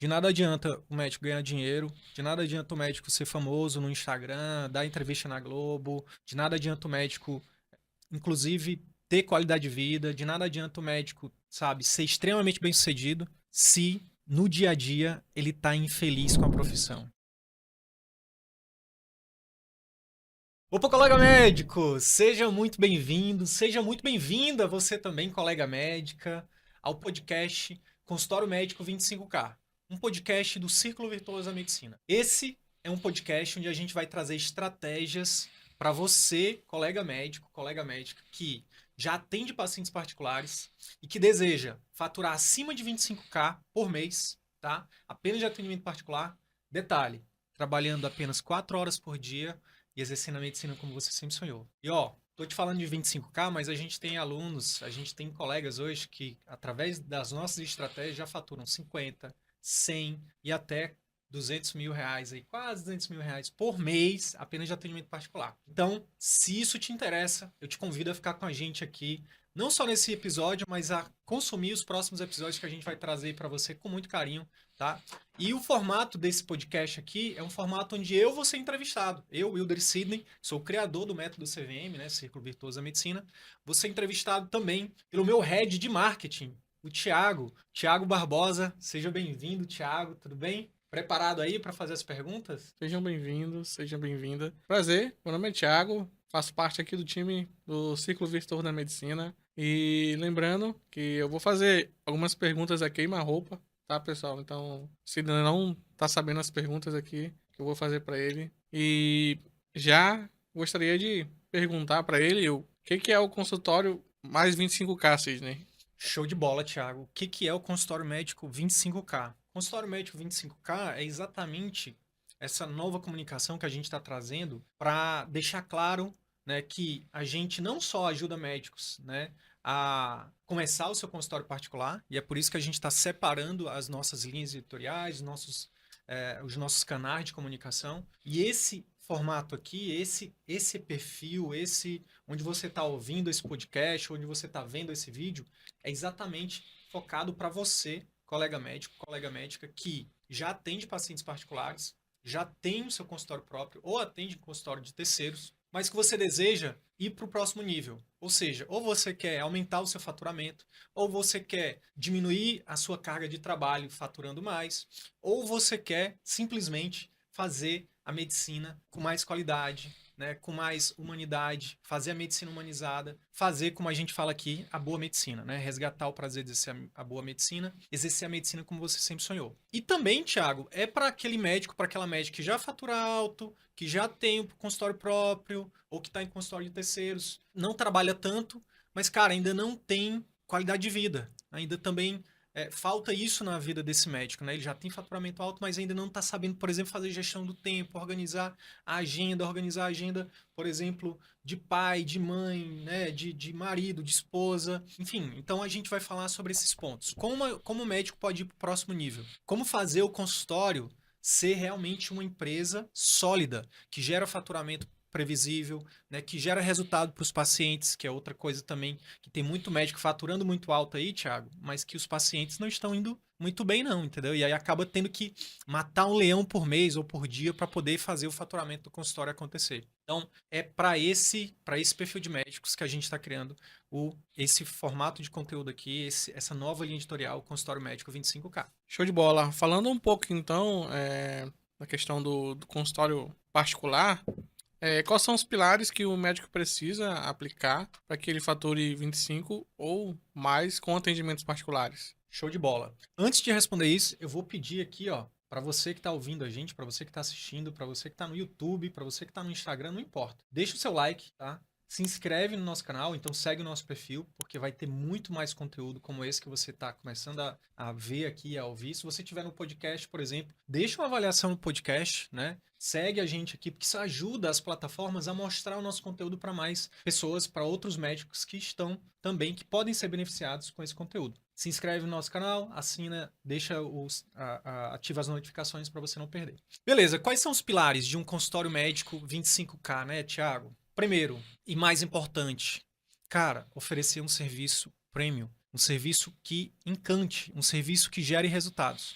De nada adianta o médico ganhar dinheiro, de nada adianta o médico ser famoso no Instagram, dar entrevista na Globo, de nada adianta o médico, inclusive, ter qualidade de vida, de nada adianta o médico, sabe, ser extremamente bem-sucedido se no dia a dia ele tá infeliz com a profissão. Opa, colega médico! Seja muito bem-vindo, seja muito bem-vinda você também, colega médica, ao podcast Consultório Médico 25K, um podcast do Círculo Virtuoso da Medicina. Esse é um podcast onde a gente vai trazer estratégias para você, colega médico, colega médica, que já atende pacientes particulares e que deseja faturar acima de 25K por mês, tá? Apenas de atendimento particular. Detalhe, trabalhando apenas 4 horas por dia e exercendo a medicina como você sempre sonhou. E ó, tô te falando de 25K, mas a gente tem alunos, a gente tem colegas hoje que, através das nossas estratégias, já faturam 50, 100 e até 200 mil reais, aí, quase 200 mil reais por mês, apenas de atendimento particular. Então, se isso te interessa, eu te convido a ficar com a gente aqui, não só nesse episódio, mas a consumir os próximos episódios que a gente vai trazer para você com muito carinho, tá? E o formato desse podcast aqui é um formato onde eu vou ser entrevistado. Eu, Wilder Sidney, sou o criador do método CVM, né, Círculo Virtuoso da Medicina. Vou ser entrevistado também pelo meu head de marketing, o Thiago Barbosa. Seja bem-vindo, Thiago, tudo bem? Preparado aí para fazer as perguntas? Sejam bem-vindos, sejam bem-vinda. Prazer, meu nome é Thiago, faço parte aqui do time do Ciclo Virtuoso da Medicina. E lembrando que eu vou fazer algumas perguntas a queima-roupa, tá, pessoal? Então, se não tá sabendo as perguntas aqui, que eu vou fazer para ele. E já gostaria de perguntar para ele o que é o consultório mais 25K, Sidney? Show de bola, Thiago. O que que é o consultório médico 25K? Consultório médico 25K é exatamente essa nova comunicação que a gente está trazendo para deixar claro, né, que a gente não só ajuda médicos, né, a começar o seu consultório particular, e é por isso que a gente está separando as nossas linhas editoriais, os nossos canais de comunicação. E esse formato aqui, esse perfil, esse onde você está ouvindo esse podcast, onde você está vendo esse vídeo, é exatamente focado para você, colega médico, colega médica, que já atende pacientes particulares, já tem o seu consultório próprio ou atende em consultório de terceiros, mas que você deseja ir para o próximo nível. Ou seja, ou você quer aumentar o seu faturamento, ou você quer diminuir a sua carga de trabalho faturando mais, ou você quer simplesmente fazer a medicina com mais qualidade, né, com mais humanidade, fazer a medicina humanizada, fazer, como a gente fala aqui, a boa medicina, né? Resgatar o prazer de exercer a boa medicina, exercer a medicina como você sempre sonhou. E também, Thiago, é para aquele médico, para aquela médica que já fatura alto, que já tem o consultório próprio, ou que está em consultório de terceiros, não trabalha tanto, mas, cara, ainda não tem qualidade de vida. Ainda também falta isso na vida desse médico, né? Ele já tem faturamento alto, mas ainda não está sabendo, por exemplo, fazer gestão do tempo, organizar a agenda, por exemplo, de pai, de mãe, né? De marido, de esposa, enfim. Então a gente vai falar sobre esses pontos. Como o médico pode ir para o próximo nível? Como fazer o consultório ser realmente uma empresa sólida, que gera faturamento previsível, né, que gera resultado para os pacientes, que é outra coisa também, que tem muito médico faturando muito alto aí, Thiago, mas que os pacientes não estão indo muito bem não, entendeu? E aí acaba tendo que matar um leão por mês ou por dia para poder fazer o faturamento do consultório acontecer. Então, é para esse perfil de médicos que a gente está criando esse formato de conteúdo aqui, essa nova linha editorial, o Consultório Médico 25K. Show de bola. Falando um pouco então da questão do consultório particular. Quais são os pilares que o médico precisa aplicar para que ele fature 25 ou mais com atendimentos particulares? Show de bola. Antes de responder isso, eu vou pedir aqui, ó, para você que está ouvindo a gente, para você que está assistindo, para você que está no YouTube, para você que está no Instagram, não importa. Deixa o seu like, tá? Se inscreve no nosso canal, então segue o nosso perfil, porque vai ter muito mais conteúdo como esse que você está começando a ver aqui, a ouvir. Se você estiver no podcast, por exemplo, deixa uma avaliação no podcast, né? Segue a gente aqui, porque isso ajuda as plataformas a mostrar o nosso conteúdo para mais pessoas, para outros médicos que estão também, que podem ser beneficiados com esse conteúdo. Se inscreve no nosso canal, assina, deixa ativa as notificações para você não perder. Beleza, quais são os pilares de um consultório médico 25K, né, Thiago? Primeiro, e mais importante, cara, oferecer um serviço premium, um serviço que encante, um serviço que gere resultados.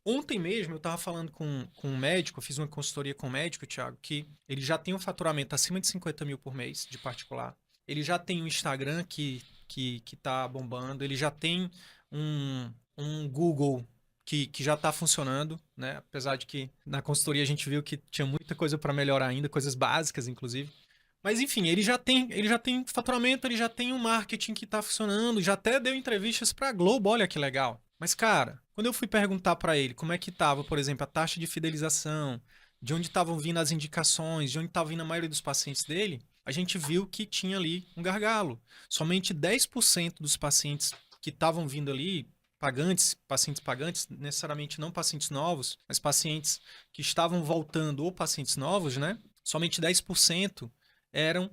Ontem mesmo eu tava falando com um médico, eu fiz uma consultoria com um médico, Thiago, que ele já tem um faturamento acima de 50 mil por mês, de particular. Ele já tem um Instagram que tá bombando, ele já tem um Google que já tá funcionando, né? Apesar de que na consultoria a gente viu que tinha muita coisa para melhorar ainda, coisas básicas, inclusive. Mas enfim, ele já tem faturamento, ele já tem um marketing que tá funcionando, já até deu entrevistas pra Globo, olha que legal. Mas cara, quando eu fui perguntar pra ele como é que tava, por exemplo, a taxa de fidelização, de onde estavam vindo as indicações, de onde estava vindo a maioria dos pacientes dele, a gente viu que tinha ali um gargalo. Somente 10% dos pacientes que estavam vindo ali, pacientes pagantes, necessariamente não pacientes novos, mas pacientes que estavam voltando ou pacientes novos, né? Somente 10% eram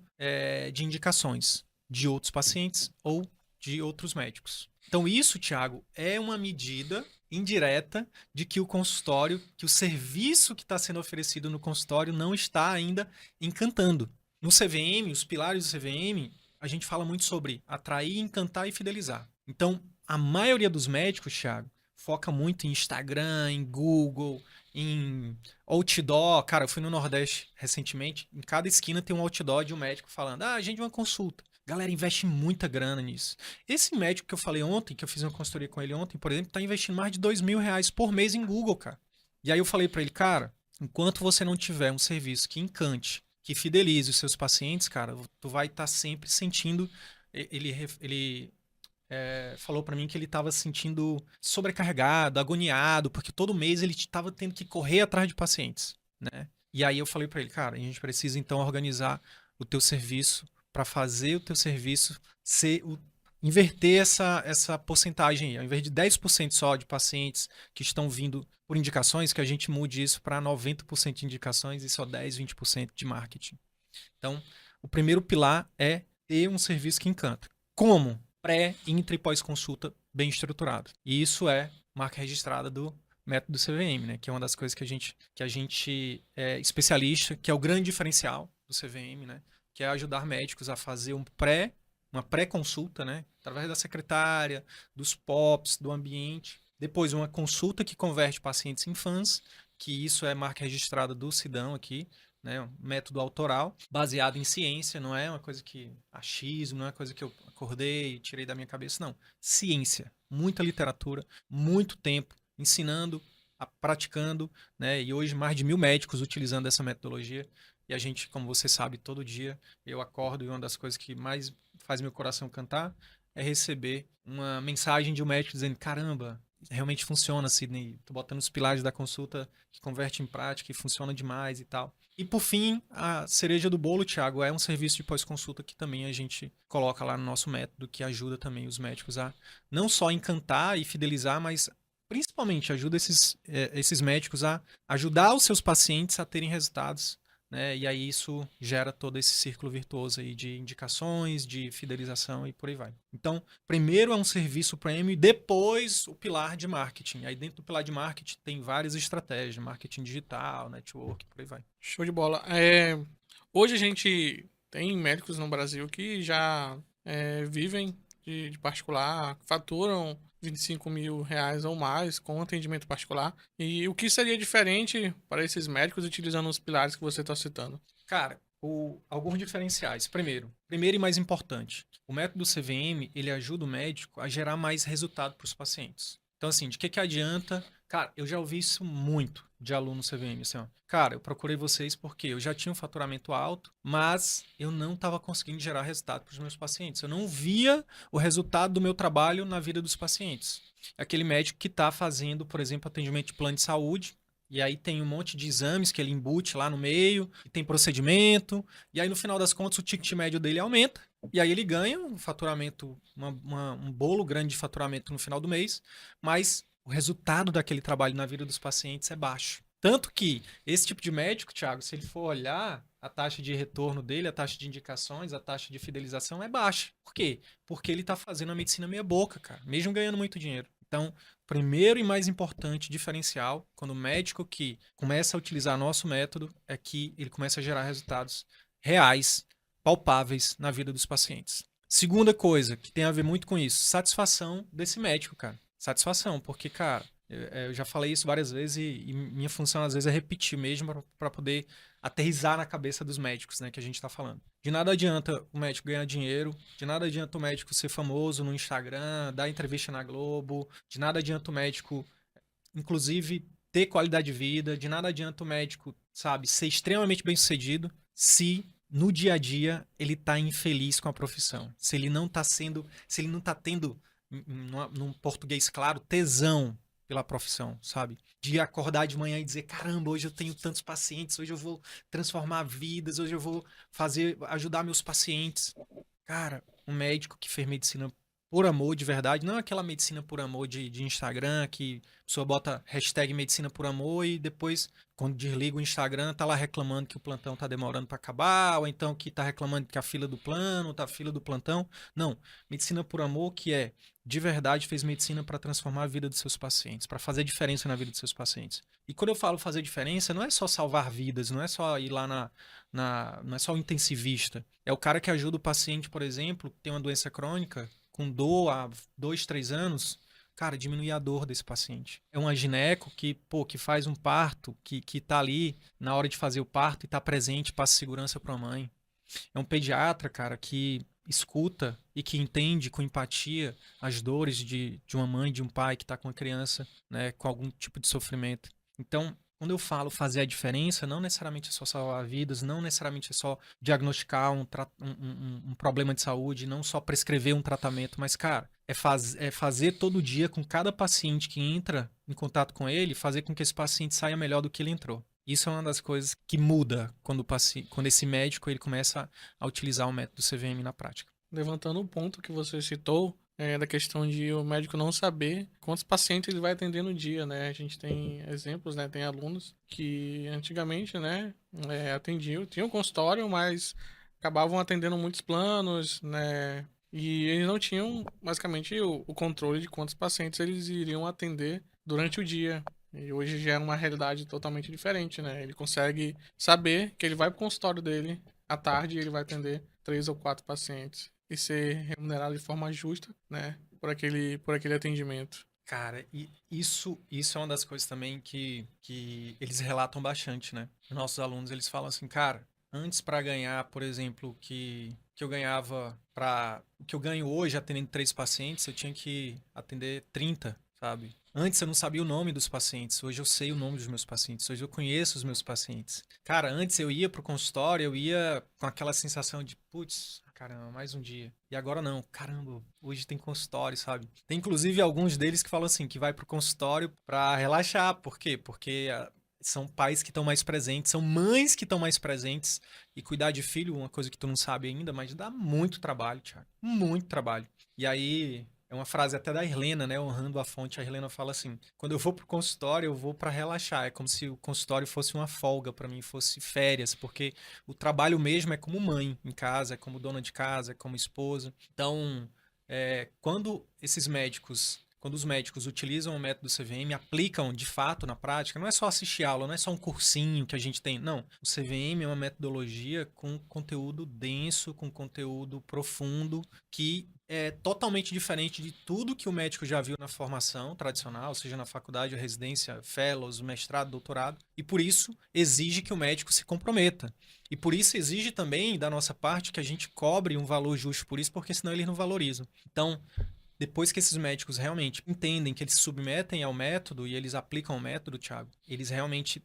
de indicações de outros pacientes ou de outros médicos. Então, isso, Thiago, é uma medida indireta de que o consultório, que o serviço que está sendo oferecido no consultório não está ainda encantando. No CVM, os pilares do CVM, a gente fala muito sobre atrair, encantar e fidelizar. Então, a maioria dos médicos, Thiago, foca muito em Instagram, em Google, em outdoor. Cara, eu fui no Nordeste recentemente. Em cada esquina tem um outdoor de um médico falando: ah, a gente uma consulta. Galera investe muita grana nisso. Esse médico que eu falei ontem, que eu fiz uma consultoria com ele ontem, por exemplo, tá investindo mais de R$ 2.000 por mês em Google, cara. E aí eu falei pra ele, cara, enquanto você não tiver um serviço que encante, que fidelize os seus pacientes, cara, tu vai estar sempre sentindo. Ele falou pra mim que ele tava se sentindo sobrecarregado, agoniado, porque todo mês ele tava tendo que correr atrás de pacientes, né? E aí eu falei pra ele, cara, a gente precisa então organizar o teu serviço para fazer o teu serviço inverter essa porcentagem aí. Ao invés de 10% só de pacientes que estão vindo por indicações, que a gente mude isso para 90% de indicações e só 10, 20% de marketing. Então, o primeiro pilar é ter um serviço que encanta. Como? Pré, intra e pós-consulta bem estruturado. E isso é marca registrada do método CVM, né? Que é uma das coisas que a gente é especialista, que é o grande diferencial do CVM, né? Que é ajudar médicos a fazer uma pré-consulta, né? Através da secretária, dos POPs, do ambiente. Depois, uma consulta que converte pacientes em fãs, que isso é marca registrada do Sidão aqui, né? Um método autoral, baseado em ciência, não é uma coisa que achismo, não é uma coisa que eu acordei e tirei da minha cabeça, não. Ciência, muita literatura, muito tempo ensinando, praticando, né? E hoje mais de 1.000 médicos utilizando essa metodologia. E a gente, como você sabe, todo dia eu acordo e uma das coisas que mais faz meu coração cantar é receber uma mensagem de um médico dizendo: caramba, realmente funciona, Sidney. Tô botando os pilares da consulta que converte em prática e funciona demais e tal. E por fim, a cereja do bolo, Thiago, é um serviço de pós-consulta que também a gente coloca lá no nosso método, que ajuda também os médicos a não só encantar e fidelizar, mas principalmente ajuda esses médicos a ajudar os seus pacientes a terem resultados, né? E aí isso gera todo esse círculo virtuoso aí de indicações, de fidelização e por aí vai. Então, primeiro é um serviço premium e depois o pilar de marketing. Aí dentro do pilar de marketing tem várias estratégias, marketing digital, network, por aí vai. Show de bola. Hoje a gente tem médicos no Brasil que já vivem de particular, faturam R$ 25.000 ou mais com atendimento particular. E o que seria diferente para esses médicos utilizando os pilares que você está citando? Cara, alguns diferenciais. Primeiro e mais importante, o método CVM, ele ajuda o médico a gerar mais resultado para os pacientes. Então, assim, de que adianta? Cara, eu já ouvi isso muito de aluno CVM, assim, ó. Cara, eu procurei vocês porque eu já tinha um faturamento alto, mas eu não estava conseguindo gerar resultado para os meus pacientes. Eu não via o resultado do meu trabalho na vida dos pacientes. Aquele médico que está fazendo, por exemplo, atendimento de plano de saúde, e aí tem um monte de exames que ele embute lá no meio, e tem procedimento, e aí no final das contas o ticket médio dele aumenta, e aí ele ganha um faturamento, um bolo grande de faturamento no final do mês, mas o resultado daquele trabalho na vida dos pacientes é baixo. Tanto que esse tipo de médico, Thiago, se ele for olhar a taxa de retorno dele, a taxa de indicações, a taxa de fidelização é baixa. Por quê? Porque ele está fazendo a medicina meia boca, cara, mesmo ganhando muito dinheiro. Então, primeiro e mais importante diferencial, quando o médico que começa a utilizar nosso método, é que ele começa a gerar resultados reais, palpáveis na vida dos pacientes. Segunda coisa, que tem a ver muito com isso, satisfação desse médico, cara. Satisfação, porque, cara, Eu já falei isso várias vezes e minha função às vezes é repetir mesmo para poder aterrissar na cabeça dos médicos, né, que a gente está falando. De nada adianta o médico ganhar dinheiro, de nada adianta o médico ser famoso no Instagram, dar entrevista na Globo, de nada adianta o médico, inclusive, ter qualidade de vida, de nada adianta o médico, sabe, ser extremamente bem-sucedido se no dia a dia ele tá infeliz com a profissão. Se ele não tá sendo, se ele não tá tendo, num português claro, tesão pela profissão, sabe? De acordar de manhã e dizer, caramba, hoje eu tenho tantos pacientes, hoje eu vou transformar vidas, hoje eu vou ajudar meus pacientes. Cara, um médico que fez medicina por amor de verdade, não aquela medicina por amor de Instagram, que a pessoa bota hashtag medicina por amor e depois, quando desliga o Instagram, tá lá reclamando que o plantão tá demorando para acabar, ou então que tá reclamando que a fila do plano, tá a fila do plantão. Não, medicina por amor que é, de verdade, fez medicina para transformar a vida dos seus pacientes, para fazer diferença na vida dos seus pacientes. E quando eu falo fazer diferença, não é só salvar vidas, não é só ir lá não é só o intensivista. É o cara que ajuda o paciente, por exemplo, que tem uma doença crônica, com dor há 2, 3 anos, cara, diminuir a dor desse paciente. É uma gineco que, pô, que faz um parto, que tá ali na hora de fazer o parto e tá presente, passa segurança para a mãe. É um pediatra, cara, que escuta e que entende com empatia as dores de uma mãe, de um pai que está com uma criança, né, com algum tipo de sofrimento. Então, quando eu falo fazer a diferença, não necessariamente é só salvar vidas, não necessariamente é só diagnosticar um problema de saúde, não só prescrever um tratamento, mas, cara, é fazer todo dia com cada paciente que entra em contato com ele, fazer com que esse paciente saia melhor do que ele entrou. Isso é uma das coisas que muda quando esse médico ele começa a utilizar o método CVM na prática. Levantando o ponto que você citou, da questão de o médico não saber quantos pacientes ele vai atender no dia, né? A gente tem exemplos, né? Tem alunos que antigamente, né, atendiam, tinham consultório, mas acabavam atendendo muitos planos, né? E eles não tinham, basicamente, o controle de quantos pacientes eles iriam atender durante o dia. E hoje já é uma realidade totalmente diferente, né? Ele consegue saber que ele vai pro consultório dele à tarde e ele vai atender 3 ou 4 pacientes e ser remunerado de forma justa, né, por aquele atendimento. Cara, e isso é uma das coisas também que eles relatam bastante, né? Os nossos alunos, eles falam assim, cara, antes para ganhar, por exemplo, que eu ganhava para o que eu ganho hoje atendendo 3 pacientes, eu tinha que atender 30, sabe? Antes eu não sabia o nome dos pacientes, hoje eu sei o nome dos meus pacientes, hoje eu conheço os meus pacientes. Cara, antes eu ia pro consultório, eu ia com aquela sensação de, putz, caramba, mais um dia. E agora não, caramba, hoje tem consultório, sabe? Tem inclusive alguns deles que falam assim, que vai pro consultório pra relaxar. Por quê? Porque são pais que estão mais presentes, são mães que estão mais presentes. E cuidar de filho, uma coisa que tu não sabe ainda, mas dá muito trabalho, Thiago. Muito trabalho. E aí, é uma frase até da Irlena, né? Honrando a fonte, a Irlena fala assim: quando eu vou pro consultório, eu vou para relaxar. É como se o consultório fosse uma folga para mim, fosse férias, porque o trabalho mesmo é como mãe em casa, é como dona de casa, é como esposa. Então, quando os médicos utilizam o método CVM, aplicam de fato na prática, não é só assistir aula, não é só um cursinho que a gente tem. Não. O CVM é uma metodologia com conteúdo denso, com conteúdo profundo, que é totalmente diferente de tudo que o médico já viu na formação tradicional, seja na faculdade, residência, fellows, mestrado, doutorado, e por isso exige que o médico se comprometa. E por isso exige também da nossa parte que a gente cobre um valor justo por isso, porque senão eles não valorizam. Então, depois que esses médicos realmente entendem que eles se submetem ao método e eles aplicam o método, Thiago, eles realmente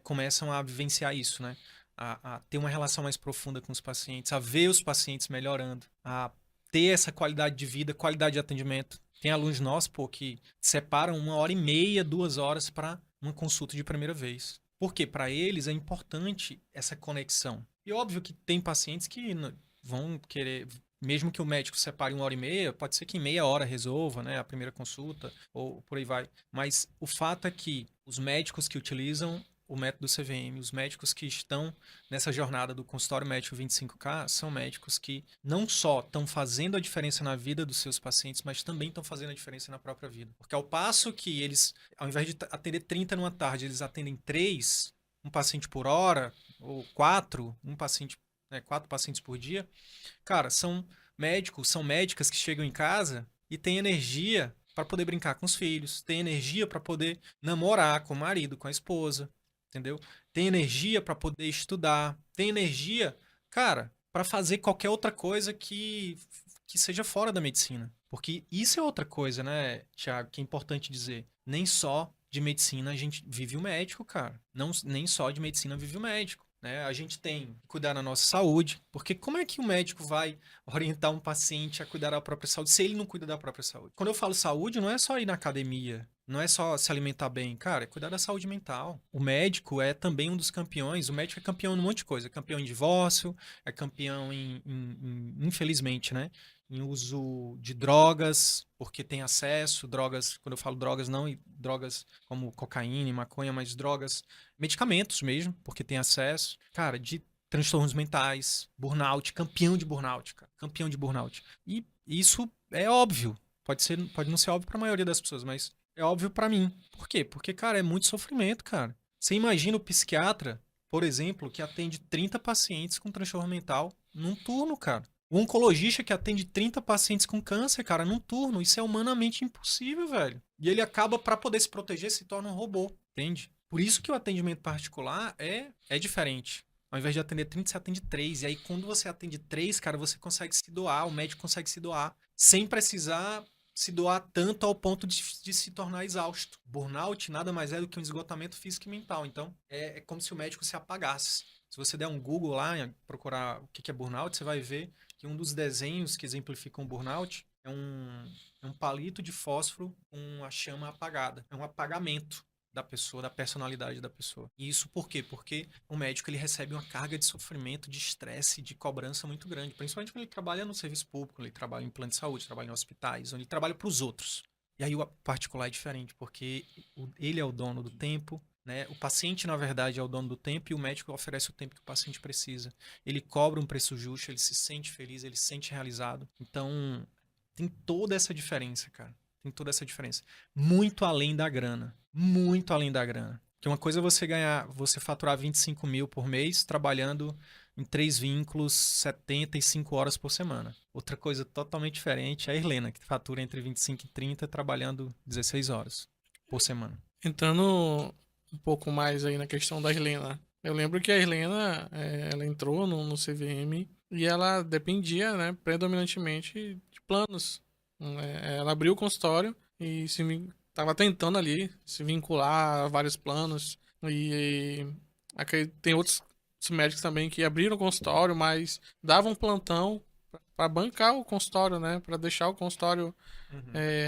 começam a vivenciar isso, né? A ter uma relação mais profunda com os pacientes, a ver os pacientes melhorando, a ter essa qualidade de vida, qualidade de atendimento. Tem alunos nossos, pô, que separam 1 hora e meia, 2 horas para uma consulta de primeira vez. Porque para eles é importante essa conexão. E óbvio que tem pacientes que vão querer, mesmo que o médico separe 1 hora e meia, pode ser que em meia hora resolva, né, a primeira consulta, ou por aí vai. Mas o fato é que os médicos que utilizam o método CVM, os médicos que estão nessa jornada do consultório médico 25K, são médicos que não só estão fazendo a diferença na vida dos seus pacientes, mas também estão fazendo a diferença na própria vida. Porque ao passo que eles, ao invés de atender 30 numa tarde, eles atendem 3, um paciente por hora, ou 4, 4 pacientes por dia. Cara, são médicos, são médicas que chegam em casa e têm energia para poder brincar com os filhos, tem energia para poder namorar com o marido, com a esposa, entendeu? Tem energia para poder estudar, tem energia, cara, para fazer qualquer outra coisa que seja fora da medicina. Porque isso é outra coisa, né, Thiago, que é importante dizer. Nem só de medicina a gente vive o médico, cara. Não, nem só de medicina vive o médico. Né? A gente tem que cuidar da nossa saúde, porque como é que o médico vai orientar um paciente a cuidar da própria saúde se ele não cuida da própria saúde? Quando eu falo saúde, não é só ir na academia, não é só se alimentar bem, cara, é cuidar da saúde mental. O médico é também um dos campeões, o médico é campeão em um monte de coisa, é campeão em divórcio, é campeão infelizmente, né? Em uso de drogas, porque tem acesso, drogas, quando eu falo drogas, não drogas como cocaína e maconha, mas drogas, medicamentos mesmo, porque tem acesso, cara, de transtornos mentais, burnout, campeão de burnout, cara, campeão de burnout. E isso é óbvio, pode não ser óbvio para a maioria das pessoas, mas é óbvio para mim. Por quê? Porque, cara, é muito sofrimento, cara. Você imagina o psiquiatra, por exemplo, que atende 30 pacientes com transtorno mental num turno, cara. O oncologista que atende 30 pacientes com câncer, cara, num turno, isso é humanamente impossível, velho. E ele acaba, para poder se proteger, se torna um robô, entende? Por isso que o atendimento particular é diferente. Ao invés de atender 30, você atende 3. E aí, quando você atende 3, cara, você consegue se doar, o médico consegue se doar, sem precisar se doar tanto ao ponto de se tornar exausto. Burnout nada mais é do que um esgotamento físico e mental. Então, é como se o médico se apagasse. Se você der um Google lá, procurar o que é burnout, você vai ver que um dos desenhos que exemplificam o burnout é um palito de fósforo com a chama apagada. É um apagamento da pessoa, da personalidade da pessoa. E isso por quê? Porque o médico ele recebe uma carga de sofrimento, de estresse, de cobrança muito grande, principalmente quando ele trabalha no serviço público, quando ele trabalha em plano de saúde, trabalha em hospitais, onde ele trabalha para os outros. E aí o particular é diferente, porque ele é o dono do tempo, né? O paciente, na verdade, é o dono do tempo e o médico oferece o tempo que o paciente precisa. Ele cobra um preço justo, ele se sente feliz, ele se sente realizado. Então, tem toda essa diferença, cara. Tem toda essa diferença. Muito além da grana. Muito além da grana. Porque uma coisa é você faturar 25 mil por mês trabalhando em 3 vínculos, 75 horas por semana. Outra coisa totalmente diferente é a Irlena, que fatura entre 25 e 30 trabalhando 16 horas por semana. Entrando um pouco mais aí na questão da Irlena. Eu lembro que a Irlena, ela entrou no CVM e ela dependia, né, predominantemente de planos. Ela abriu o consultório e estava tentando ali se vincular a vários planos. E aqui tem outros médicos também que abriram o consultório, mas davam plantão para bancar o consultório, né, para deixar o consultório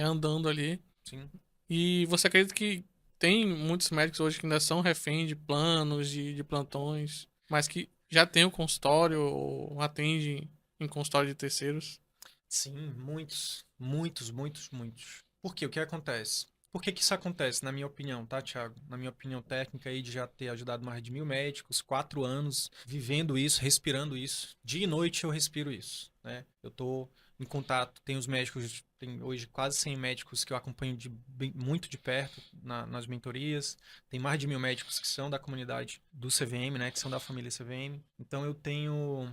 andando ali. Sim. E você acredita que tem muitos médicos hoje que ainda são reféns de planos, de plantões, mas que já tem o consultório ou atende em consultório de terceiros? Sim, muitos. Muitos, muitos, muitos. Por quê? O que acontece? Por que que isso acontece, na minha opinião, tá, Thiago? Na minha opinião técnica aí de já ter ajudado mais de 1.000 médicos, 4 anos vivendo isso, respirando isso. Dia e noite eu respiro isso, né? Eu tô em contato, tem os médicos, tem hoje quase 100 médicos que eu acompanho muito de perto nas mentorias. Tem mais de 1.000 médicos que são da comunidade do CVM, né? Que são da família CVM. Então eu tenho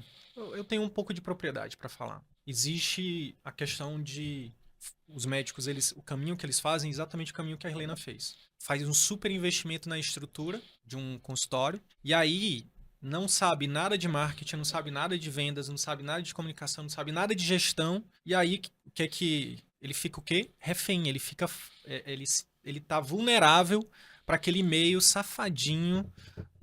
um pouco de propriedade para falar. Existe a questão de os médicos, o caminho que eles fazem é exatamente o caminho que a Helena fez. Faz um super investimento na estrutura de um consultório e aí não sabe nada de marketing, não sabe nada de vendas, não sabe nada de comunicação, não sabe nada de gestão. E aí o que é que ele fica o quê? Refém, ele tá vulnerável para aquele e-mail safadinho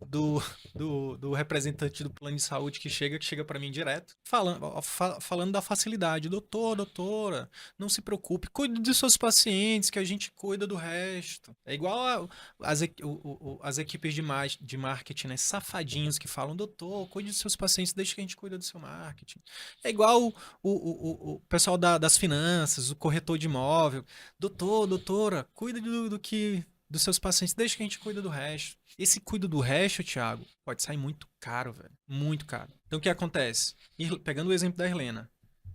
do representante do plano de saúde que chega para mim direto, falando da facilidade. Doutora, não se preocupe, cuide dos seus pacientes, que a gente cuida do resto. É igual as equipes de marketing, né? Safadinhos que falam, doutor, cuide dos seus pacientes, deixa que a gente cuida do seu marketing. É igual o pessoal das finanças, o corretor de imóvel. Doutora, cuida dos seus pacientes, deixa que a gente cuida do resto. Esse cuido do resto, Thiago, pode sair muito caro, velho. Muito caro. Então o que acontece? Pegando o exemplo da Helena,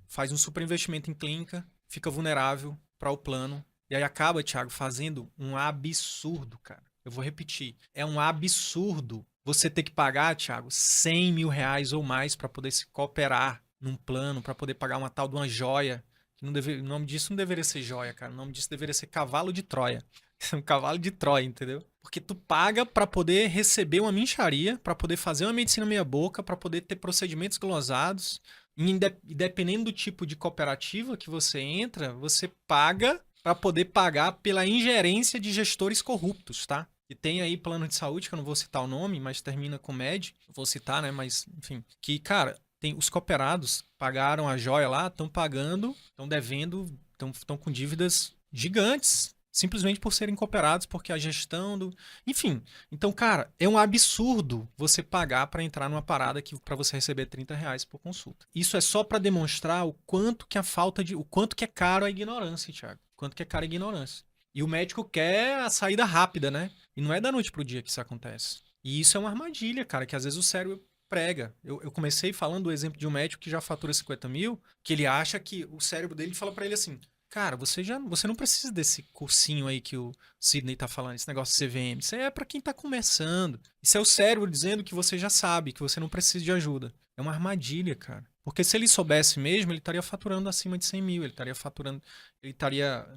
faz um super investimento em clínica, fica vulnerável para o plano, e aí acaba, Thiago, fazendo um absurdo, cara. Eu vou repetir. É um absurdo você ter que pagar, Thiago, 100 mil reais ou mais para poder se cooperar num plano, para poder pagar uma tal de uma joia O nome disso não deveria ser joia, cara. O nome disso deveria ser cavalo de Troia. Um cavalo de Troia, entendeu? Porque tu paga pra poder receber uma mixaria, pra poder fazer uma medicina meia boca, pra poder ter procedimentos glosados. E dependendo do tipo de cooperativa que você entra, você paga pra poder pagar pela ingerência de gestores corruptos, tá? E tem aí plano de saúde, que eu não vou citar o nome, mas termina com MED. Vou citar, né? Mas, enfim. Que, cara, tem os cooperados pagaram a joia lá, estão pagando, estão devendo, estão com dívidas gigantes. Simplesmente por serem cooperados, porque a gestão do. Enfim. Então, cara, é um absurdo você pagar para entrar numa parada que para você receber R$ 30 por consulta. Isso é só para demonstrar o quanto que a falta de. O quanto que é caro a ignorância, Thiago. O quanto que é caro a ignorância. E o médico quer a saída rápida, né? E não é da noite pro dia que isso acontece. E isso é uma armadilha, cara, que às vezes o cérebro prega. Eu comecei falando do exemplo de um médico que já fatura 50 mil, que ele acha que o cérebro dele fala para ele assim: cara, você não precisa desse cursinho aí que o Sidney tá falando, esse negócio de CVM. Isso aí é para quem tá começando. Isso é o cérebro dizendo que você já sabe, que você não precisa de ajuda. É uma armadilha, cara. Porque se ele soubesse mesmo, ele estaria faturando acima de 100 mil. Ele estaria faturando.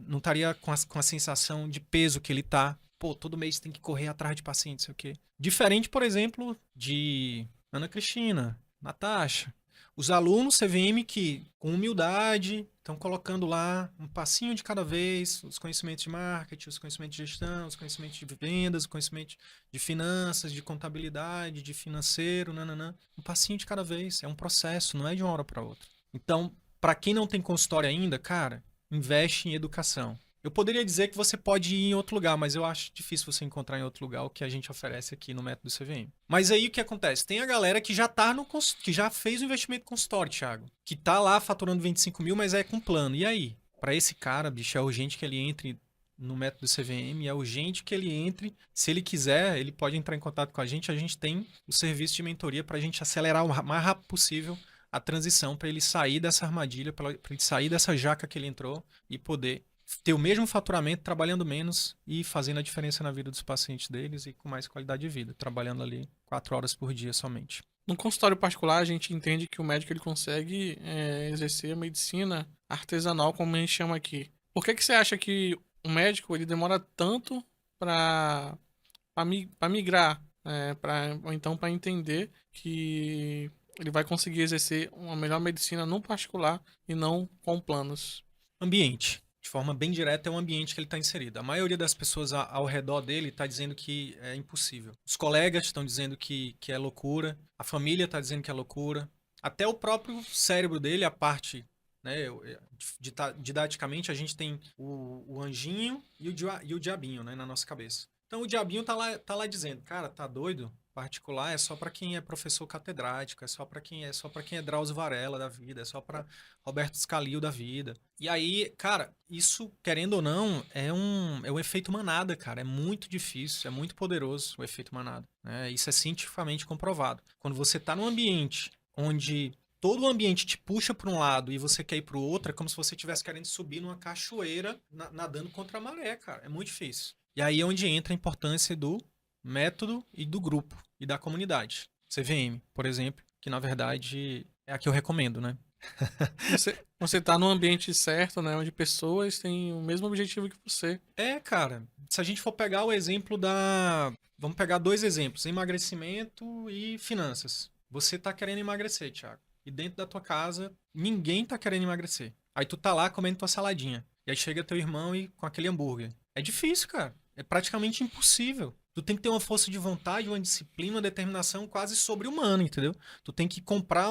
Não estaria com a sensação de peso que ele tá. Pô, todo mês tem que correr atrás de paciente, sei o quê. Diferente, por exemplo, de Ana Cristina, Natasha. Os alunos CVM que, com humildade, estão colocando lá um passinho de cada vez, os conhecimentos de marketing, os conhecimentos de gestão, os conhecimentos de vendas, os conhecimentos de finanças, de contabilidade, de financeiro, nananã. Um passinho de cada vez. É um processo, não é de uma hora para outra. Então, para quem não tem consultório ainda, cara, investe em educação. Eu poderia dizer que você pode ir em outro lugar, mas eu acho difícil você encontrar em outro lugar o que a gente oferece aqui no método CVM. Mas aí o que acontece? Tem a galera que já tá que já fez o investimento consultório, Thiago. Que tá lá faturando 25 mil, mas é com plano. E aí? Para esse cara, bicho, é urgente que ele entre no método CVM, é urgente que ele entre. Se ele quiser, ele pode entrar em contato com a gente. A gente tem o serviço de mentoria para a gente acelerar o mais rápido possível a transição para ele sair dessa armadilha, para ele sair dessa jaca que ele entrou e poder ter o mesmo faturamento, trabalhando menos e fazendo a diferença na vida dos pacientes deles e com mais qualidade de vida, trabalhando ali 4 horas por dia somente. No consultório particular, a gente entende que o médico ele consegue exercer a medicina artesanal, como a gente chama aqui. Por que você acha que o médico ele demora tanto para migrar, ou então para entender que ele vai conseguir exercer uma melhor medicina no particular e não com planos? Ambiente. De forma bem direta, é o ambiente que ele está inserido. A maioria das pessoas ao redor dele está dizendo que é impossível. Os colegas estão dizendo que é loucura. A família está dizendo que é loucura. Até o próprio cérebro dele, a parte, né, didaticamente, a gente tem o anjinho e o diabinho, né, na nossa cabeça. Então o diabinho tá lá dizendo: cara, tá doido? Particular é só para quem é professor catedrático, é só para quem é Drauzio Varela da vida, é só para Roberto Scalio da vida. E aí, cara, isso, querendo ou não, é um efeito manada, cara. É muito difícil, é muito poderoso o efeito manada, né? Isso é cientificamente comprovado. Quando você tá num ambiente onde todo o ambiente te puxa para um lado e você quer ir para o outro, é como se você estivesse querendo subir numa cachoeira nadando contra a maré, cara. É muito difícil. E aí é onde entra a importância do método e do grupo e da comunidade. CVM, por exemplo, que na verdade é a que eu recomendo, né? Você tá no ambiente certo, né? Onde pessoas têm o mesmo objetivo que você. É, cara. Se a gente for pegar o exemplo da... Vamos pegar 2 exemplos: emagrecimento e finanças. Você tá querendo emagrecer, Thiago. E dentro da tua casa, ninguém tá querendo emagrecer. Aí tu tá lá comendo tua saladinha. E aí chega teu irmão e com aquele hambúrguer. É difícil, cara. É praticamente impossível. Tu tem que ter uma força de vontade, uma disciplina, uma determinação quase sobre-humana, entendeu? Tu tem que comprar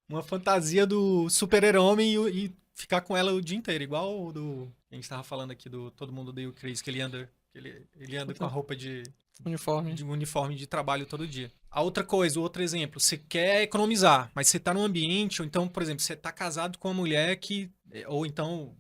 uma fantasia do super-herói e ficar com ela o dia inteiro, igual o do... A gente tava falando aqui do Todo Mundo Odeia o Chris, que ele anda com a roupa de um uniforme de trabalho todo dia. A outra coisa, o outro exemplo: você quer economizar, mas você tá num ambiente, ou então, por exemplo, você tá casado com uma mulher que... Ou então,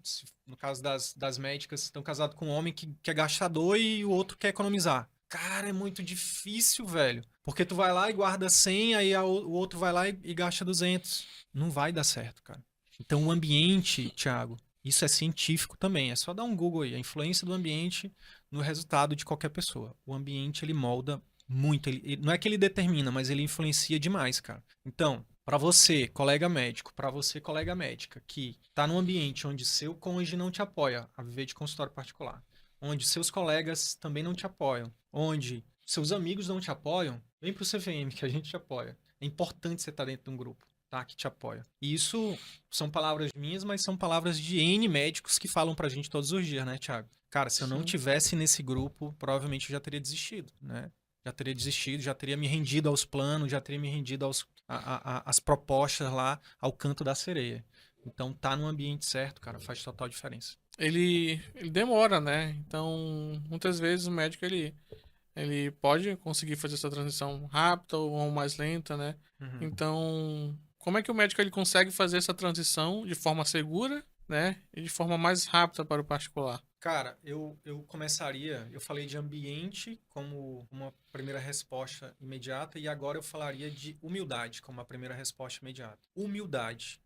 no caso das médicas, estão casados com um homem que é gastador e o outro quer economizar. Cara, é muito difícil, velho. Porque tu vai lá e guarda 100, aí o outro vai lá e gasta 200. Não vai dar certo, cara. Então o ambiente, Thiago, isso é científico também. É só dar um Google aí. A influência do ambiente no resultado de qualquer pessoa. O ambiente, ele molda muito. Não é que ele determina, mas ele influencia demais, cara. Então, Para você, colega médico, para você, colega médica, que está num ambiente onde seu cônjuge não te apoia a viver de consultório particular, onde seus colegas também não te apoiam, onde seus amigos não te apoiam, vem para o CVM que a gente te apoia. É importante você estar dentro de um grupo, tá? Que te apoia. E isso são palavras minhas, mas são palavras de N médicos que falam pra gente todos os dias, né, Thiago? Cara, se eu não Sim. tivesse nesse grupo, provavelmente eu já teria desistido, né? Já teria desistido, já teria me rendido aos planos, já teria me rendido às propostas lá, ao canto da sereia. Então, tá no ambiente certo, cara, faz total diferença. Ele demora, né? Então, muitas vezes o médico ele pode conseguir fazer essa transição rápida ou mais lenta, né? Uhum. Então, como é que o médico ele consegue fazer essa transição de forma segura, né? E de forma mais rápida para o particular? Cara, eu começaria, eu falei de ambiente como uma primeira resposta imediata e agora eu falaria de humildade como a primeira resposta imediata. Humildade.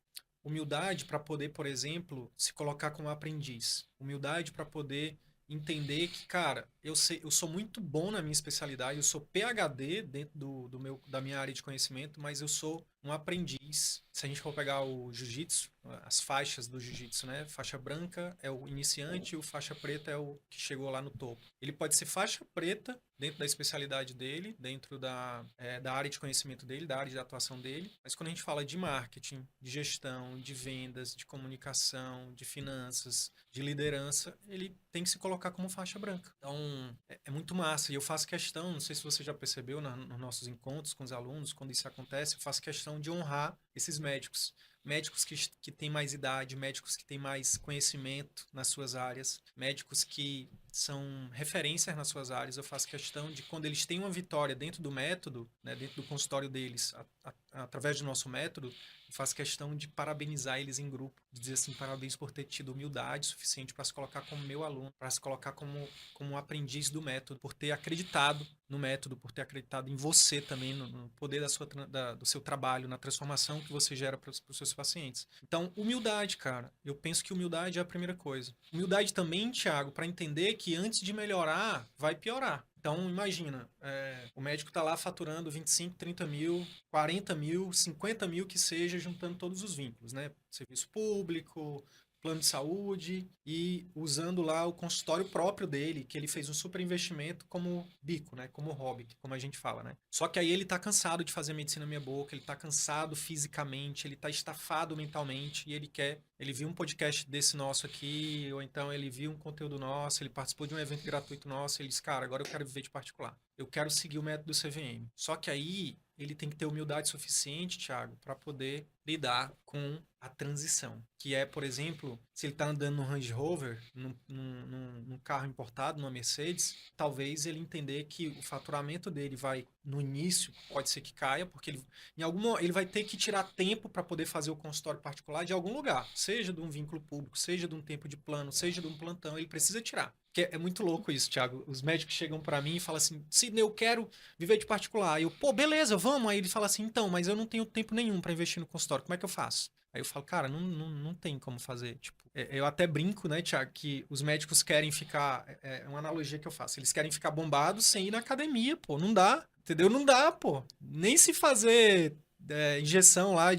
Humildade para poder, por exemplo, se colocar como aprendiz. Humildade para poder entender que, cara, eu sei, eu sou muito bom na minha especialidade, eu sou PhD dentro da minha área de conhecimento, mas eu sou um aprendiz. Se a gente for pegar o jiu-jitsu, as faixas do jiu-jitsu, né? Faixa branca é o iniciante e o faixa preta é o que chegou lá no topo. Ele pode ser faixa preta dentro da especialidade dele, dentro da área de conhecimento dele, da área de atuação dele. Mas quando a gente fala de marketing, de gestão, de vendas, de comunicação, de finanças, de liderança, ele tem que se colocar como faixa branca. Então, é muito massa. E eu faço questão, não sei se você já percebeu nos nossos encontros com os alunos, quando isso acontece, eu faço questão de honrar esses médicos. Médicos que têm mais idade, médicos que têm mais conhecimento nas suas áreas, médicos que são referências nas suas áreas. Eu faço questão de, quando eles têm uma vitória dentro do método, né, dentro do consultório deles, através do nosso método, eu faço questão de parabenizar eles em grupo, de dizer assim, parabéns por ter tido humildade suficiente para se colocar como meu aluno, para se colocar como um aprendiz do método, por ter acreditado no método, por ter acreditado em você também, no poder do seu trabalho, na transformação que você gera para os seus pacientes. Então, humildade, cara. Eu penso que humildade é a primeira coisa. Humildade também, Thiago, para entender que antes de melhorar, vai piorar. Então, imagina, o médico está lá faturando 25, 30 mil, 40 mil, 50 mil que seja, juntando todos os vínculos, né? Serviço público, plano de saúde e usando lá o consultório próprio dele, que ele fez um super investimento como bico, né? Como hobby, como a gente fala, né? Só que aí ele tá cansado de fazer medicina meia boca, ele tá cansado fisicamente, ele tá estafado mentalmente e ele viu um podcast desse nosso aqui, ou então ele viu um conteúdo nosso, ele participou de um evento gratuito nosso, ele disse, cara, agora eu quero viver de particular. Eu quero seguir o método do CVM. Só que aí ele tem que ter humildade suficiente, Thiago, para poder lidar com a transição. Que é, por exemplo, se ele está andando no Range Rover, num carro importado, numa Mercedes, talvez ele entender que o faturamento dele vai, no início, pode ser que caia, porque ele vai ter que tirar tempo para poder fazer o consultório particular de algum lugar, seja de um vínculo público, seja de um tempo de plano, seja de um plantão, ele precisa tirar. Porque é muito louco isso, Thiago. Os médicos chegam para mim e falam assim, Sidney, eu quero viver de particular. Aí eu, pô, beleza, vamos. Aí ele fala assim, então, mas eu não tenho tempo nenhum para investir no consultório. Como é que eu faço? Aí eu falo, cara, não tem como fazer. Tipo, eu até brinco, né, Thiago, que os médicos querem ficar. É uma analogia que eu faço. Eles querem ficar bombados sem ir na academia, pô. Não dá. Entendeu? Não dá, pô. Nem se fazer injeção lá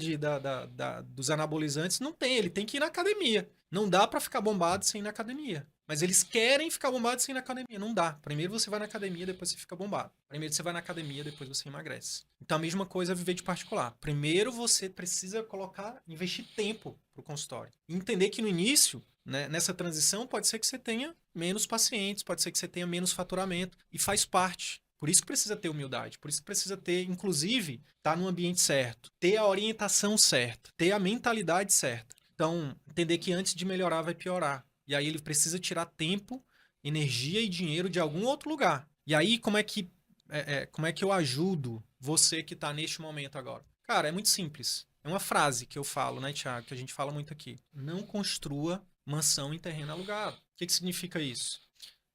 dos anabolizantes, não tem. Ele tem que ir na academia. Não dá para ficar bombado sem ir na academia. Mas eles querem ficar bombados sem ir na academia. Não dá. Primeiro você vai na academia, depois você fica bombado. Primeiro você vai na academia, depois você emagrece. Então a mesma coisa é viver de particular. Primeiro você precisa investir tempo pro consultório. E entender que no início, né, nessa transição, pode ser que você tenha menos pacientes, pode ser que você tenha menos faturamento. E faz parte. Por isso que precisa ter humildade, por isso que precisa ter, inclusive, estar no ambiente certo, ter a orientação certa, ter a mentalidade certa. Então, entender que antes de melhorar vai piorar. E aí ele precisa tirar tempo, energia e dinheiro de algum outro lugar. E aí, como é que eu ajudo você que está neste momento agora? Cara, é muito simples. É uma frase que eu falo, né, Thiago, que a gente fala muito aqui. Não construa mansão em terreno alugado. O que significa isso?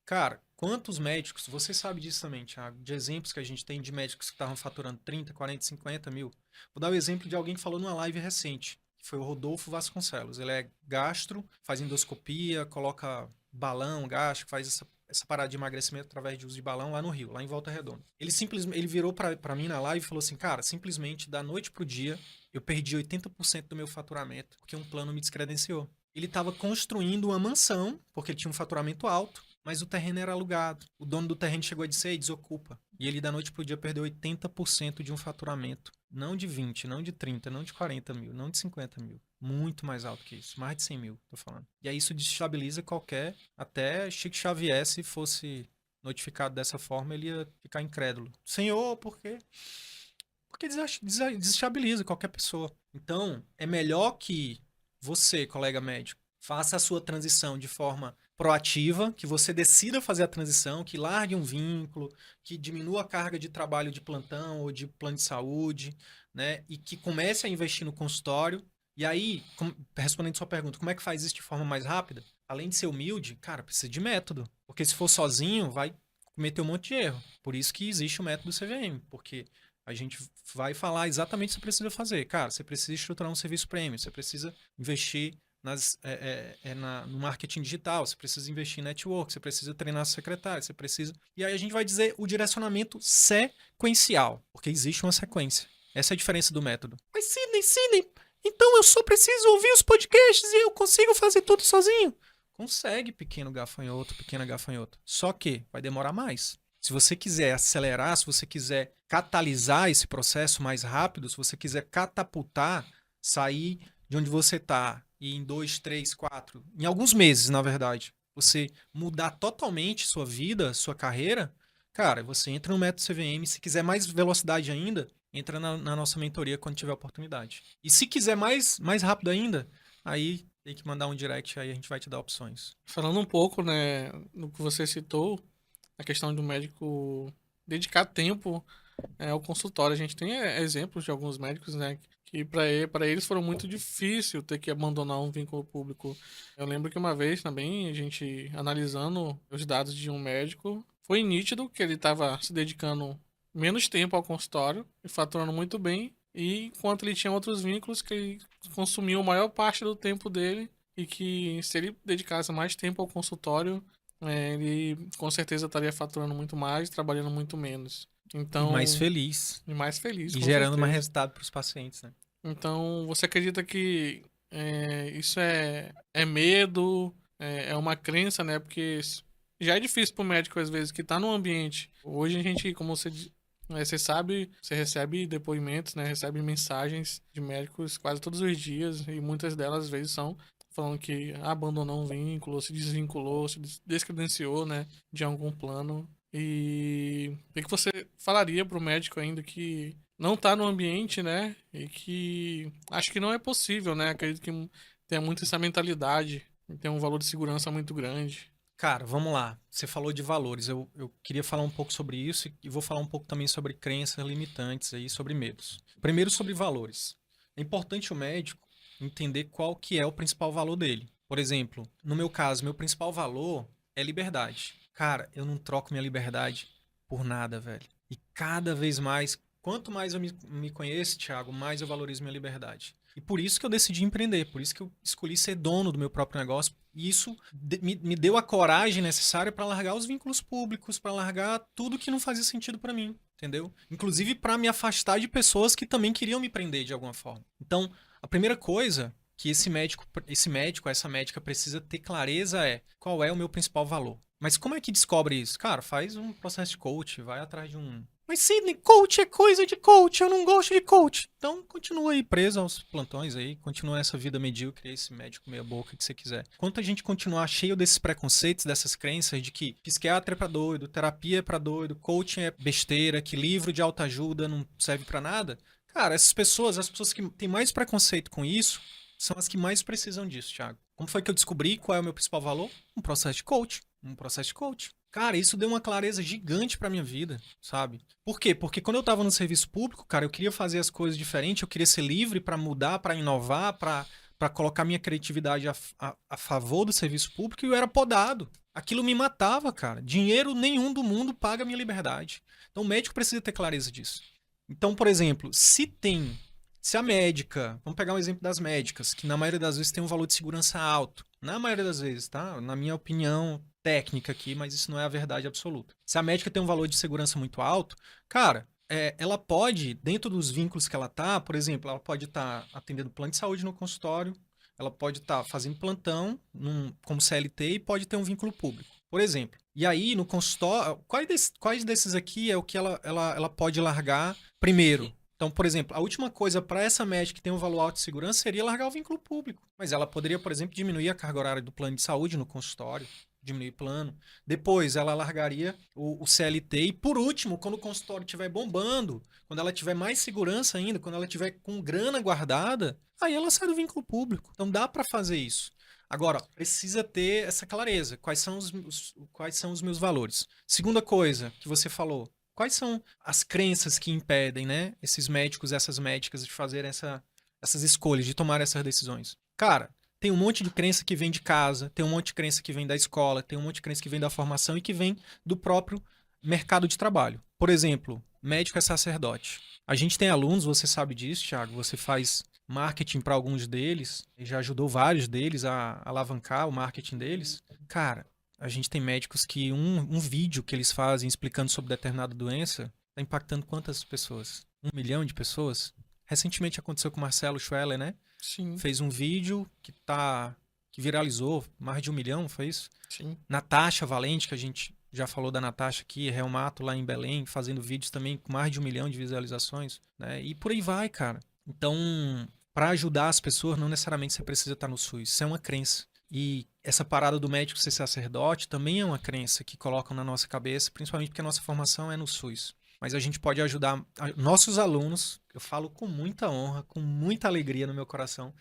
Cara, quantos médicos, você sabe disso também, Thiago, de exemplos que a gente tem de médicos que estavam faturando 30, 40, 50 mil. Vou dar o exemplo de alguém que falou numa live recente, que foi o Rodolfo Vasconcelos. Ele é gastro, faz endoscopia, coloca balão, gastro, faz essa parada de emagrecimento através de uso de balão lá no Rio, lá em Volta Redonda. Ele virou pra mim na live e falou assim, cara, simplesmente da noite pro dia eu perdi 80% do meu faturamento porque um plano me descredenciou. Ele estava construindo uma mansão, porque ele tinha um faturamento alto, mas o terreno era alugado. O dono do terreno chegou a dizer, desocupa. E ele da noite pro dia perdeu 80% de um faturamento. Não de 20, não de 30, não de 40 mil, não de 50 mil. Muito mais alto que isso. Mais de 100 mil, tô falando. E aí isso desestabiliza qualquer... Até Chico Xavier, se fosse notificado dessa forma, ele ia ficar incrédulo. Senhor, por quê? Porque desestabiliza qualquer pessoa. Então, é melhor que você, colega médico, faça a sua transição de forma proativa, que você decida fazer a transição, que largue um vínculo, que diminua a carga de trabalho de plantão ou de plano de saúde, né? E que comece a investir no consultório. E aí, respondendo sua pergunta, como é que faz isso de forma mais rápida? Além de ser humilde, cara, precisa de método. Porque se for sozinho, vai cometer um monte de erro. Por isso que existe o método CVM, porque a gente vai falar exatamente o que você precisa fazer. Cara, você precisa estruturar um serviço premium, você precisa investir no marketing digital, você precisa investir em network, você precisa treinar secretário, você precisa... E aí a gente vai dizer o direcionamento sequencial, porque existe uma sequência. Essa é a diferença do método. Mas Sidney, então eu só preciso ouvir os podcasts e eu consigo fazer tudo sozinho? Consegue, pequeno gafanhoto, pequena gafanhoto. Só que vai demorar mais. Se você quiser acelerar, se você quiser catalisar esse processo mais rápido, se você quiser catapultar, sair de onde você está e em 2, 3, 4, em alguns meses, na verdade, você mudar totalmente sua vida, sua carreira, cara, você entra no método CVM. Se quiser mais velocidade ainda, entra na nossa mentoria quando tiver oportunidade. E se quiser mais rápido ainda, aí tem que mandar um direct, aí a gente vai te dar opções. Falando um pouco, né, no que você citou, a questão do médico dedicar tempo ao consultório. A gente tem exemplos de alguns médicos, né, que para eles foram muito difícil ter que abandonar um vínculo público. Eu lembro que uma vez também, a gente analisando os dados de um médico, foi nítido que ele estava se dedicando menos tempo ao consultório e faturando muito bem, e enquanto ele tinha outros vínculos que ele consumiu a maior parte do tempo dele, e que se ele dedicasse mais tempo ao consultório, ele com certeza estaria faturando muito mais, trabalhando muito menos. Então, E mais feliz, com gerando mais certeza. resultado para os pacientes, né? Então, você acredita que isso é medo, é uma crença, né? Porque já é difícil para o médico, às vezes, que está no ambiente. Hoje a gente, como você sabe, você recebe depoimentos, né? Recebe mensagens de médicos quase todos os dias, e muitas delas, às vezes, são falando que abandonou um vínculo, se desvinculou, se descredenciou, né, de algum plano. E o que você falaria pro médico ainda que não tá no ambiente, né, e que acho que não é possível, né? Acredito que tenha muito essa mentalidade, tem um valor de segurança muito grande. Cara, vamos lá. Você falou de valores. Eu queria falar um pouco sobre isso e vou falar um pouco também sobre crenças limitantes aí, sobre medos. Primeiro, sobre valores. É importante o médico entender qual que é o principal valor dele. Por exemplo, no meu caso, meu principal valor é liberdade. Cara, eu não troco minha liberdade por nada, velho. E cada vez mais, quanto mais eu me conheço, Thiago, mais eu valorizo minha liberdade. E por isso que eu decidi empreender, por isso que eu escolhi ser dono do meu próprio negócio. E isso me deu a coragem necessária para largar os vínculos públicos, para largar tudo que não fazia sentido para mim, entendeu? Inclusive para me afastar de pessoas que também queriam me prender de alguma forma. Então, a primeira coisa que esse médico, essa médica precisa ter clareza é qual é o meu principal valor. Mas como é que descobre isso? Cara, faz um processo de coach, vai atrás de um... Mas Sidney, coach é coisa de coach, eu não gosto de coach. Então continua aí preso aos plantões aí, continua essa vida medíocre, esse médico meia boca que você quiser. Enquanto a gente continuar cheio desses preconceitos, dessas crenças de que psiquiatra é pra doido, terapia é pra doido, coaching é besteira, que livro de autoajuda não serve pra nada, cara, essas pessoas, as pessoas que têm mais preconceito com isso, são as que mais precisam disso, Thiago. Como foi que eu descobri qual é o meu principal valor? Um processo de coach. Cara, isso deu uma clareza gigante pra minha vida, sabe? Por quê? Porque quando eu tava no serviço público, cara, eu queria fazer as coisas diferentes, eu queria ser livre pra mudar, pra inovar, pra colocar minha criatividade a favor do serviço público, e eu era podado. Aquilo me matava, cara. Dinheiro nenhum do mundo paga a minha liberdade. Então o médico precisa ter clareza disso. Então, por exemplo, se a médica, vamos pegar um exemplo das médicas, que na maioria das vezes tem um valor de segurança alto. Na maioria das vezes, tá? Na minha opinião técnica aqui, mas isso não é a verdade absoluta. Se a médica tem um valor de segurança muito alto, cara, ela pode, dentro dos vínculos que ela tá, por exemplo, ela pode estar atendendo plano de saúde no consultório, ela pode estar fazendo plantão como CLT e pode ter um vínculo público, por exemplo. E aí, no consultório, quais desses aqui é o que ela pode largar primeiro? Então, por exemplo, a última coisa para essa médica que tem um valor alto de segurança seria largar o vínculo público. Mas ela poderia, por exemplo, diminuir a carga horária do plano de saúde no consultório, diminuir plano. Depois, ela largaria o CLT. E, por último, quando o consultório estiver bombando, quando ela tiver mais segurança ainda, quando ela tiver com grana guardada, aí ela sai do vínculo público. Então, dá para fazer isso. Agora, precisa ter essa clareza. Quais são os meus valores? Segunda coisa que você falou. Quais são as crenças que impedem, né, esses médicos, essas médicas de fazerem essas escolhas, de tomar essas decisões? Cara, tem um monte de crença que vem de casa, tem um monte de crença que vem da escola, tem um monte de crença que vem da formação e que vem do próprio mercado de trabalho. Por exemplo, médico é sacerdote. A gente tem alunos, você sabe disso, Thiago, você faz marketing para alguns deles, e já ajudou vários deles a alavancar o marketing deles. Cara, a gente tem médicos que um vídeo que eles fazem explicando sobre determinada doença está impactando quantas pessoas? 1 milhão de pessoas? Recentemente aconteceu com o Marcelo Schweller, né? Sim, Fez um vídeo que viralizou, mais de 1 milhão, foi isso? sim. Natasha Valente, que a gente já falou da Natasha aqui, reumato lá em Belém, fazendo vídeos também com mais de 1 milhão de visualizações, né? E por aí vai, cara. Então, para ajudar as pessoas, não necessariamente você precisa estar no SUS. Isso é uma crença. E essa parada do médico ser sacerdote também é uma crença que colocam na nossa cabeça, principalmente porque a nossa formação é no SUS. Mas a gente pode ajudar nossos alunos, eu falo com muita honra, com muita alegria no meu coração.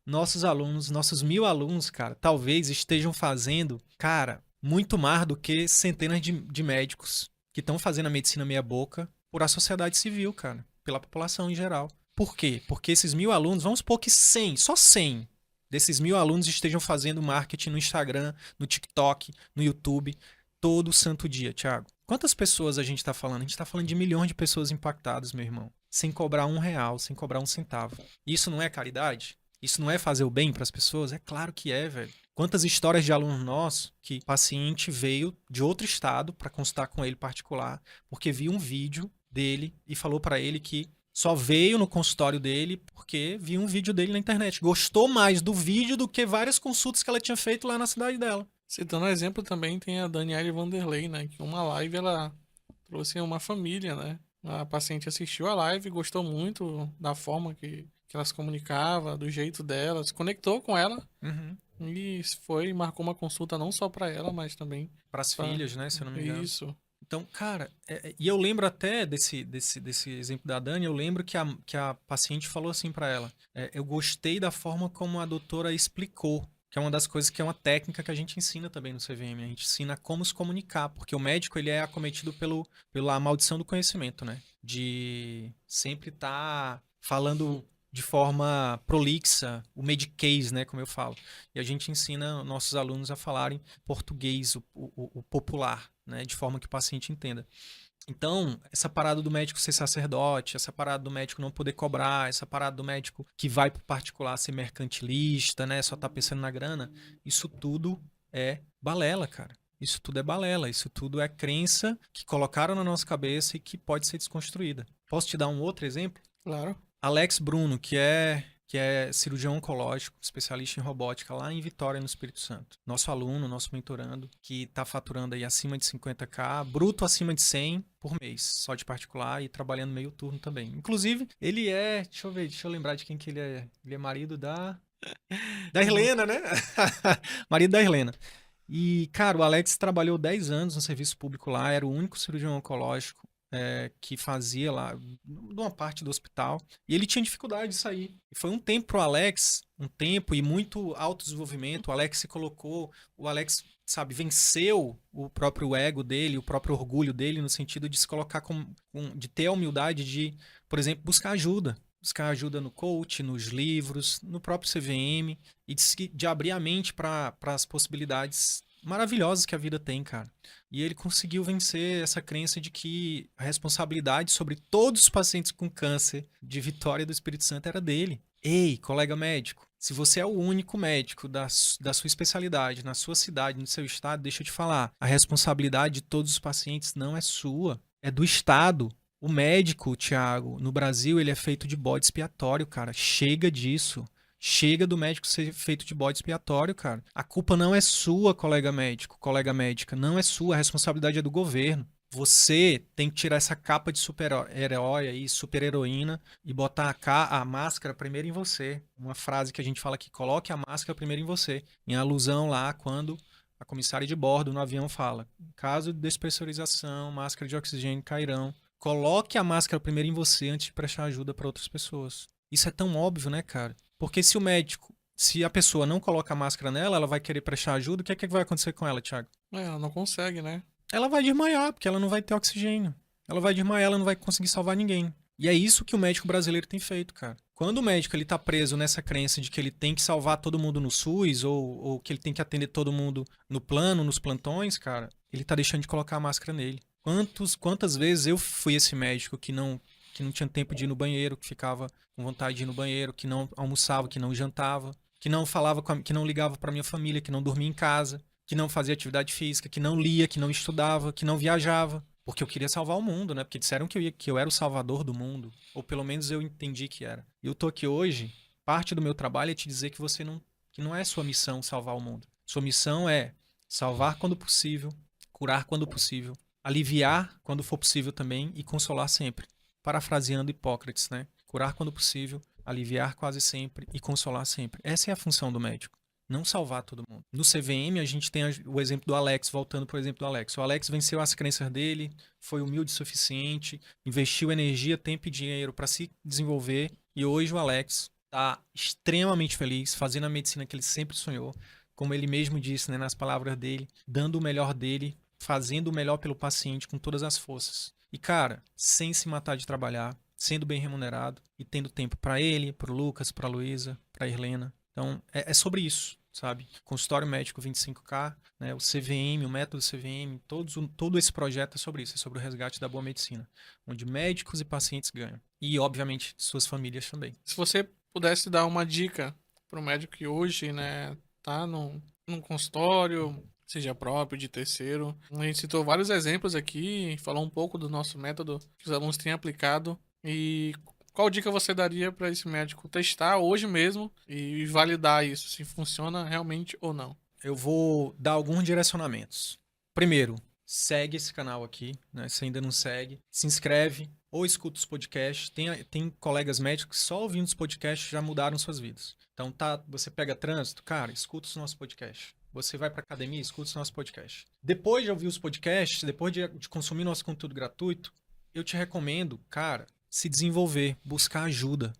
Nossos alunos, nossos 1.000 alunos, cara, talvez estejam fazendo, cara, muito mais do que centenas de médicos que estão fazendo a medicina meia boca por a sociedade civil, cara, pela população em geral. Por quê? Porque esses 1.000 alunos, vamos supor que 100, só 100 desses 1.000 alunos estejam fazendo marketing no Instagram, no TikTok, no YouTube, todo santo dia, Thiago. Quantas pessoas a gente está falando? A gente está falando de milhões de pessoas impactadas, meu irmão. Sem cobrar R$ 1, sem cobrar 1 centavo. Isso não é caridade? Isso não é fazer o bem para as pessoas? É claro que é, velho. Quantas histórias de alunos nossos que o paciente veio de outro estado para consultar com ele particular, porque viu um vídeo dele e falou para ele que só veio no consultório dele porque viu um vídeo dele na internet. Gostou mais do vídeo do que várias consultas que ela tinha feito lá na cidade dela. Citando exemplo também tem a Daniele Vanderlei, né? Que uma live ela trouxe uma família, né? A paciente assistiu a live, gostou muito da forma que ela se comunicava, do jeito dela, se conectou com ela Uhum. e foi, marcou uma consulta não só pra ela, mas também Para as pra... filhas, né? Se eu não me engano. Isso. Então, cara, e eu lembro até desse exemplo da Dani, eu lembro que a paciente falou assim pra ela: eu gostei da forma como a doutora explicou, que é uma das coisas que é uma técnica que a gente ensina também no CVM, a gente ensina como se comunicar, porque o médico ele é acometido pela maldição do conhecimento, né? De sempre estar falando de forma prolixa, o mediquês, né, como eu falo. E a gente ensina nossos alunos a falarem português, o popular, né, de forma que o paciente entenda. Então, essa parada do médico ser sacerdote, essa parada do médico não poder cobrar, essa parada do médico que vai pro particular ser mercantilista, né, só tá pensando na grana, isso tudo é balela, cara. Isso tudo é balela, isso tudo é crença que colocaram na nossa cabeça e que pode ser desconstruída. Posso te dar um outro exemplo? Claro. Alex Bruno, que é cirurgião oncológico, especialista em robótica lá em Vitória, no Espírito Santo. Nosso aluno, nosso mentorando, que está faturando aí acima de 50k, bruto acima de 100 por mês, só de particular e trabalhando meio turno também. Inclusive, ele deixa eu lembrar de quem que ele é. Ele é marido da Helena, né? Marido da Helena. E, cara, o Alex trabalhou 10 anos no serviço público lá, era o único cirurgião oncológico que fazia lá, numa parte do hospital, e ele tinha dificuldade de sair. E foi um tempo pro Alex, um tempo e muito autodesenvolvimento. O Alex se colocou, o Alex, sabe, venceu o próprio ego dele, o próprio orgulho dele, no sentido de se colocar de ter a humildade de, por exemplo, buscar ajuda. Buscar ajuda no coach, nos livros, no próprio CVM, e de abrir a mente para as possibilidades maravilhosas que a vida tem, cara. E ele conseguiu vencer essa crença de que a responsabilidade sobre todos os pacientes com câncer de Vitória do Espírito Santo era dele. Ei, colega médico, se você é o único médico da sua especialidade, na sua cidade, no seu estado, deixa eu te falar, a responsabilidade de todos os pacientes não é sua, é do Estado. O médico, Thiago, no Brasil, ele é feito de bode expiatório, cara. Chega disso. Chega do médico ser feito de bode expiatório, cara. A culpa não é sua, colega médico, colega médica. Não é sua, a responsabilidade é do governo. Você tem que tirar essa capa de super-herói aí, super-heroína, e botar a máscara primeiro em você. Uma frase que a gente fala aqui, coloque a máscara primeiro em você. Em alusão lá, quando a comissária de bordo no avião fala, em caso de despressurização, máscara de oxigênio cairão. Coloque a máscara primeiro em você antes de prestar ajuda para outras pessoas. Isso é tão óbvio, né, cara? Porque se a pessoa não coloca a máscara nela, ela vai querer prestar ajuda, o que é que vai acontecer com ela, Thiago? Ela não consegue, né? Ela vai desmaiar, porque ela não vai ter oxigênio. Ela vai desmaiar, ela não vai conseguir salvar ninguém. E é isso que o médico brasileiro tem feito, cara. Quando o médico ele tá preso nessa crença de que ele tem que salvar todo mundo no SUS ou que ele tem que atender todo mundo no plano, nos plantões, cara, ele tá deixando de colocar a máscara nele. Quantas vezes eu fui esse médico que não tinha tempo de ir no banheiro, que ficava com vontade de ir no banheiro, que não almoçava, que não jantava, que não falava, que não ligava para minha família, que não dormia em casa, que não fazia atividade física, que não lia, que não estudava, que não viajava, porque eu queria salvar o mundo, né? Porque disseram que eu era o salvador do mundo, ou pelo menos eu entendi que era. E eu tô aqui hoje, parte do meu trabalho é te dizer que não é sua missão salvar o mundo. Sua missão é salvar quando possível, curar quando possível, aliviar quando for possível também e consolar sempre. Parafraseando Hipócrates, né? Curar quando possível, aliviar quase sempre e consolar sempre. Essa é a função do médico. Não salvar todo mundo. No CVM, a gente tem o exemplo do Alex, voltando para o exemplo do Alex. O Alex venceu as crenças dele, foi humilde o suficiente, investiu energia, tempo e dinheiro para se desenvolver. E hoje o Alex está extremamente feliz, fazendo a medicina que ele sempre sonhou. Como ele mesmo disse, né, nas palavras dele, dando o melhor dele, fazendo o melhor pelo paciente com todas as forças. E, cara, sem se matar de trabalhar, sendo bem remunerado e tendo tempo para ele, para o Lucas, para a Luísa, para a Irlena. Então, é sobre isso, sabe? Consultório médico 25K, né? O CVM, o método CVM, todo esse projeto é sobre isso, é sobre o resgate da boa medicina, onde médicos e pacientes ganham. E, obviamente, suas famílias também. Se você pudesse dar uma dica para o médico que hoje, né, tá num consultório, seja próprio, de terceiro. A gente citou vários exemplos aqui, falou um pouco do nosso método que os alunos têm aplicado. E qual dica você daria para esse médico testar hoje mesmo e validar isso, se funciona realmente ou não? Eu vou dar alguns direcionamentos. Primeiro, segue esse canal aqui, né? Se ainda não segue, se inscreve ou escuta os podcasts. Tem colegas médicos que só ouvindo os podcasts já mudaram suas vidas. Então, você pega trânsito, cara, escuta os nossos podcasts. Você vai para academia, escuta os nossos podcasts. Depois de ouvir os podcasts, depois de consumir nosso conteúdo gratuito, eu te recomendo, cara, se desenvolver, buscar ajuda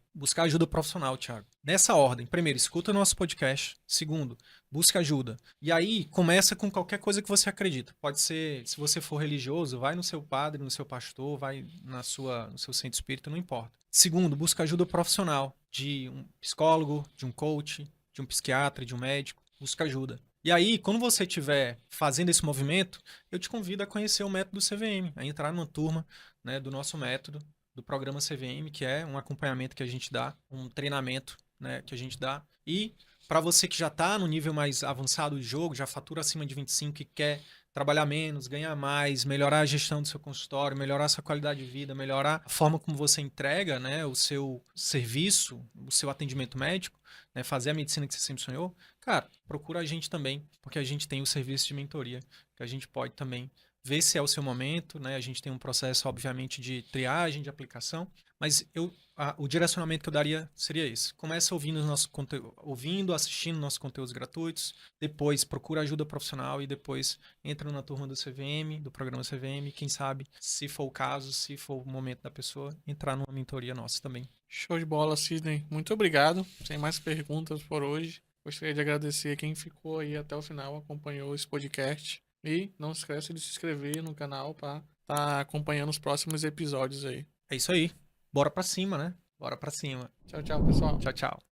profissional, Thiago. Nessa ordem, primeiro, escuta o nosso podcast. Segundo, busca ajuda. E aí, começa com qualquer coisa que você acredita. Pode ser, se você for religioso, vai no seu padre, no seu pastor, vai no seu centro espírita, não importa. Segundo, busca ajuda profissional de um psicólogo, de um coach, de um psiquiatra, de um médico. Busca ajuda. E aí, quando você estiver fazendo esse movimento, eu te convido a conhecer o método CVM, a entrar numa turma, né, do nosso método, do programa CVM, que é um acompanhamento que a gente dá, um treinamento, né, que a gente dá. E para você que já está no nível mais avançado do jogo, já fatura acima de 25 e quer trabalhar menos, ganhar mais, melhorar a gestão do seu consultório, melhorar a sua qualidade de vida, melhorar a forma como você entrega, né, o seu serviço, o seu atendimento médico, né, fazer a medicina que você sempre sonhou, cara, procura a gente também, porque a gente tem o serviço de mentoria, que a gente pode também ver se é o seu momento, né? A gente tem um processo, obviamente, de triagem, de aplicação, mas o direcionamento que eu daria seria esse. Começa ouvindo nosso conteúdo, assistindo nossos conteúdos gratuitos, depois procura ajuda profissional e depois entra na turma do CVM, do programa CVM, quem sabe, se for o caso, se for o momento da pessoa, entrar numa mentoria nossa também. Show de bola, Sidney. Muito obrigado. Sem mais perguntas por hoje. Gostaria de agradecer quem ficou aí até o final, acompanhou esse podcast. E não esquece de se inscrever no canal para estar acompanhando os próximos episódios aí. É isso aí. Bora pra cima, né? Bora pra cima. Tchau, tchau, pessoal. Tchau, tchau.